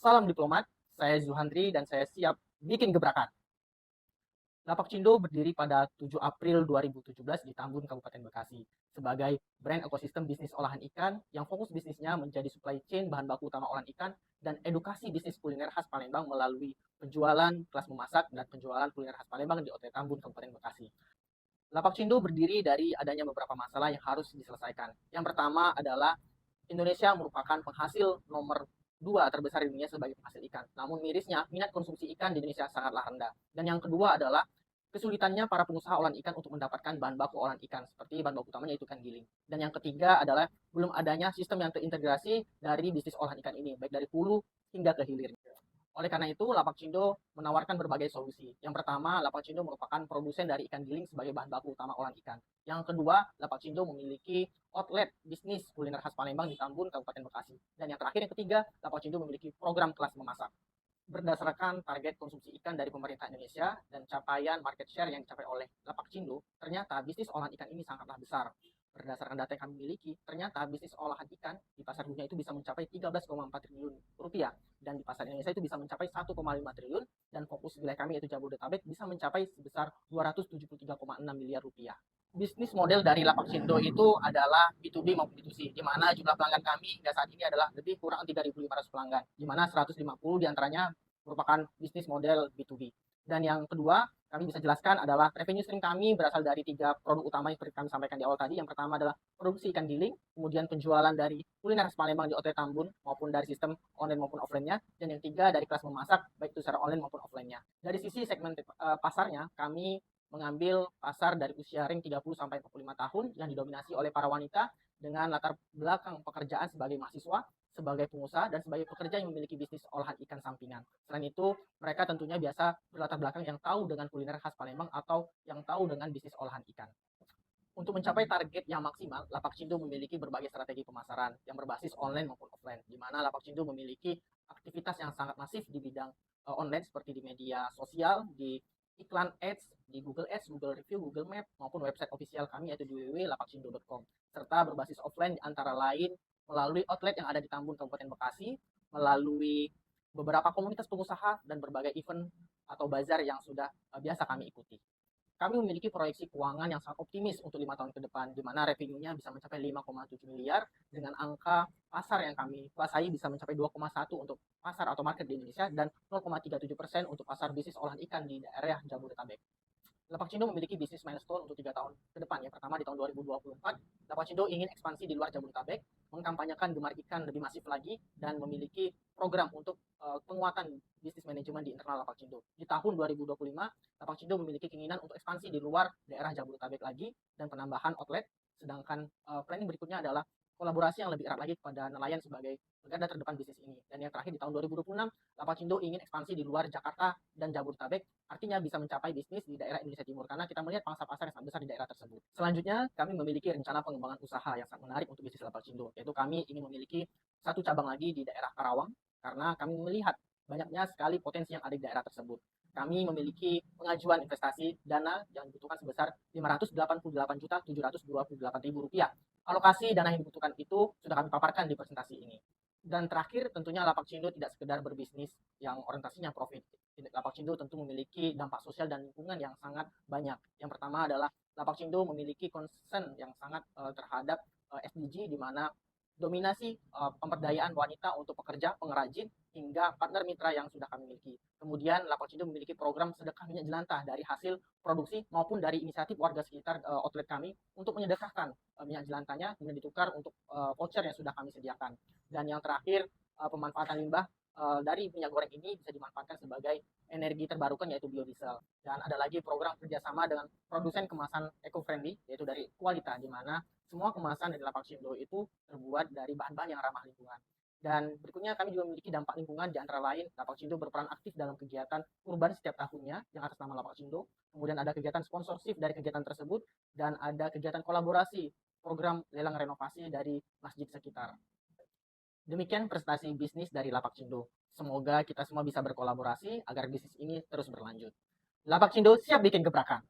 Salam diplomat, saya Zuhandri dan saya siap bikin gebrakan. Lapak Cindo berdiri pada 7 April 2017 di Tambun, Kabupaten Bekasi, sebagai brand ekosistem bisnis olahan ikan yang fokus bisnisnya menjadi supply chain bahan baku utama olahan ikan dan edukasi bisnis kuliner khas Palembang melalui penjualan kelas memasak dan penjualan kuliner khas Palembang di OT Tambun, Kabupaten Bekasi. Lapak Cindo berdiri dari adanya beberapa masalah yang harus diselesaikan. Yang pertama adalah Indonesia merupakan penghasil nomor dua terbesar di dunia sebagai penghasil ikan. Namun mirisnya, minat konsumsi ikan di Indonesia sangatlah rendah. Dan yang kedua adalah kesulitannya para pengusaha olahan ikan untuk mendapatkan bahan baku olahan ikan, seperti bahan baku utamanya yaitu ikan giling. Dan yang ketiga adalah belum adanya sistem yang terintegrasi dari bisnis olahan ikan ini, baik dari hulu hingga ke hilir. Oleh karena itu, Lapak Cindo menawarkan berbagai solusi. Yang pertama, Lapak Cindo merupakan produsen dari ikan giling sebagai bahan baku utama olahan ikan. Yang kedua, Lapak Cindo memiliki outlet bisnis kuliner khas Palembang di Tambun, Kabupaten Bekasi. Dan yang terakhir, yang ketiga, Lapak Cindo memiliki program kelas memasak. Berdasarkan target konsumsi ikan dari pemerintah Indonesia dan capaian market share yang dicapai oleh Lapak Cindo, ternyata bisnis olahan ikan ini sangatlah besar. Berdasarkan data yang kami miliki, ternyata bisnis olahan ikan di pasar dunia itu bisa mencapai 13,4 triliun rupiah dan di pasar Indonesia itu bisa mencapai 1,5 triliun dan fokus wilayah kami yaitu Jabodetabek bisa mencapai sebesar 273,6 miliar rupiah. Bisnis model dari Lapak Cindo itu adalah B2B maupun B2C, di mana jumlah pelanggan kami hingga saat ini adalah lebih kurang 3.500 pelanggan, di mana 150 diantaranya merupakan bisnis model B2B. Dan yang kedua, kami bisa jelaskan adalah revenue stream kami berasal dari tiga produk utama yang seperti kami sampaikan di awal tadi. Yang pertama adalah produksi ikan giling, kemudian penjualan dari kuliner khas Palembang di OT Tambun maupun dari sistem online maupun offline-nya, dan yang ketiga dari kelas memasak baik itu secara online maupun offline-nya. Dari sisi segmen pasarnya, kami mengambil pasar dari usia ring 30 sampai 45 tahun yang didominasi oleh para wanita dengan latar belakang pekerjaan sebagai mahasiswa, sebagai pengusaha, dan sebagai pekerja yang memiliki bisnis olahan ikan sampingan. Selain itu, mereka tentunya biasa berlatar belakang yang tahu dengan kuliner khas Palembang atau yang tahu dengan bisnis olahan ikan. Untuk mencapai target yang maksimal, Lapak Cindo memiliki berbagai strategi pemasaran yang berbasis online maupun offline, di mana Lapak Cindo memiliki aktivitas yang sangat masif di bidang online seperti di media sosial, di iklan ads, di Google Ads, Google Review, Google Map, maupun website official kami yaitu di www.lapakcindo.com, serta berbasis offline antara lain melalui outlet yang ada di Tambun, Kabupaten Bekasi, melalui beberapa komunitas pengusaha dan berbagai event atau bazar yang sudah biasa kami ikuti. Kami memiliki proyeksi keuangan yang sangat optimis untuk 5 tahun ke depan, di mana revenue-nya bisa mencapai 5,7 miliar dengan angka pasar yang kami kuasai bisa mencapai 2,1 untuk pasar atau market di Indonesia dan 0,37% untuk pasar bisnis olahan ikan di daerah Jabodetabek. Lapak Cindo memiliki bisnis milestone untuk 3 tahun ke depan. Yang pertama di tahun 2024, Lapak Cindo ingin ekspansi di luar Jabodetabek, mengkampanyekan gemar ikan lebih masif lagi, dan memiliki program untuk penguatan bisnis manajemen di internal Lapak Cindo. Di tahun 2025, Lapak Cindo memiliki keinginan untuk ekspansi di luar daerah Jabodetabek lagi dan penambahan outlet. Sedangkan planning berikutnya adalah kolaborasi yang lebih erat lagi kepada nelayan sebagai garda terdepan bisnis ini. Dan yang terakhir di tahun 2026, Lapak Cindo ingin ekspansi di luar Jakarta dan Jabodetabek, artinya bisa mencapai bisnis di daerah Indonesia Timur karena kita melihat pangsa pasar yang sangat besar di daerah tersebut. Selanjutnya, kami memiliki rencana pengembangan usaha yang sangat menarik untuk bisnis Lapak Cindo, yaitu kami ingin memiliki satu cabang lagi di daerah Karawang karena kami melihat banyaknya sekali potensi yang ada di daerah tersebut. Kami memiliki pengajuan investasi dana yang dibutuhkan sebesar Rp588.728.000. Alokasi dana yang dibutuhkan itu sudah kami paparkan di presentasi ini. Dan terakhir, tentunya Lapak Cindo tidak sekedar berbisnis yang orientasinya profit. Lapak Cindo tentu memiliki dampak sosial dan lingkungan yang sangat banyak. Yang pertama adalah Lapak Cindo memiliki concern yang sangat terhadap SDG, di mana dominasi pemberdayaan wanita untuk pekerja, pengrajin, hingga partner mitra yang sudah kami miliki. Kemudian Lapak Cindo memiliki program sedekah minyak jelantah dari hasil produksi maupun dari inisiatif warga sekitar outlet kami untuk menyedekahkan minyak jelantahnya kemudian ditukar untuk voucher yang sudah kami sediakan. Dan yang terakhir, pemanfaatan limbah dari minyak goreng ini bisa dimanfaatkan sebagai energi terbarukan yaitu biodiesel. Dan ada lagi program kerjasama dengan produsen kemasan eco-friendly yaitu dari Qualita, di mana semua kemasan dari Lapak Cindo itu terbuat dari bahan-bahan yang ramah lingkungan. Dan berikutnya kami juga memiliki dampak lingkungan, di antara lain Lapak Cindo berperan aktif dalam kegiatan urban setiap tahunnya yang atas nama Lapak Cindo. Kemudian ada kegiatan sponsorship dari kegiatan tersebut dan ada kegiatan kolaborasi program lelang renovasi dari masjid sekitar. Demikian prestasi bisnis dari Lapak Cindo. Semoga kita semua bisa berkolaborasi agar bisnis ini terus berlanjut. Lapak Cindo siap bikin gebrakan.